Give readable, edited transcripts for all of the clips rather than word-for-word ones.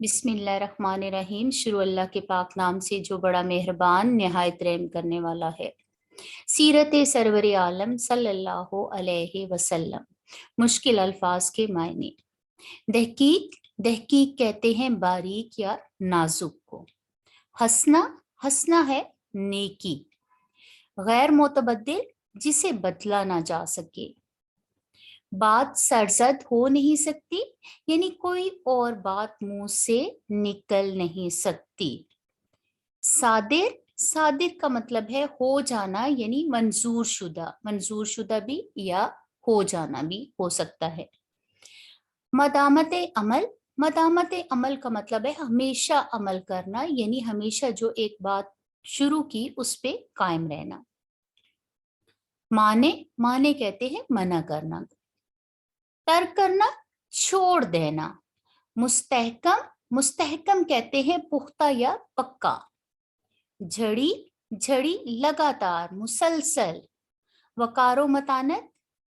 बिस्मिल्लाहिर्रहमानिर्रहीम। शुरू अल्लाह के पाक नाम से जो बड़ा मेहरबान निहायत रहम करने वाला है। सीरत सरवर आलम सल्लल्लाहु अलैहि वसल्लम। मुश्किल अल्फाज के मायने। दहकीक दहकीक कहते हैं बारीक या नाजुक को। हंसना हंसना है नेकी। गैर मुतबद्दिल जिसे बदला ना जा सके। बात सरजद हो नहीं सकती यानी कोई और बात मुंह से निकल नहीं सकती। सादिर सादिर का मतलब है हो जाना यानी मंजूर शुदा भी या हो जाना भी हो सकता है। मदामत अमल का मतलब है हमेशा अमल करना यानी हमेशा जो एक बात शुरू की उस पे कायम रहना। माने कहते हैं मना करना। तर्क करना छोड़ देना। मुस्तहकम कहते हैं पुख्ता या पक्का। झड़ी लगातार मुसलसल। वकारो मतानत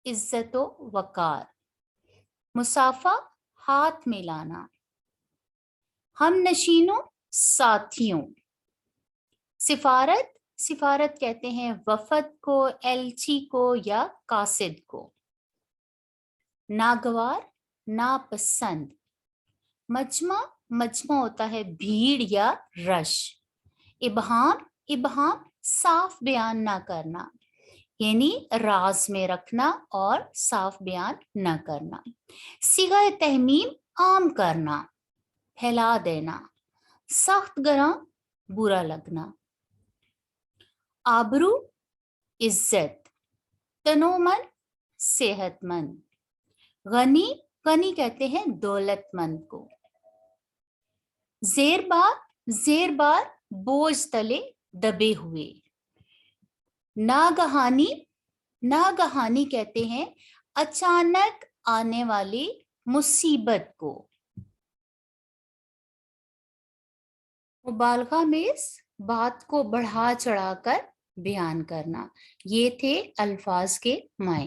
इज्जतो वकार। मुसाफा हाथ मिलाना। हम नशीनों साथियों। सिफारत कहते हैं वफद को, एलची को या कासिद को। नागवार नापसंद। मजमा होता है भीड़ या रश। इबहाम साफ बयान ना करना यानी राज में रखना और साफ बयान ना करना। सिगा तहमीम आम करना, फैला देना। सख्त गरम बुरा लगना। आबरू इज्जत। तनोमन सेहतमंद। गनी कहते हैं दौलतमंद को। जेर बार बोझ तले दबे हुए। नागहानी कहते हैं अचानक आने वाली मुसीबत को। मुबालगा में इस बात को बढ़ा चढ़ाकर बयान करना। ये थे अल्फाज के मायने।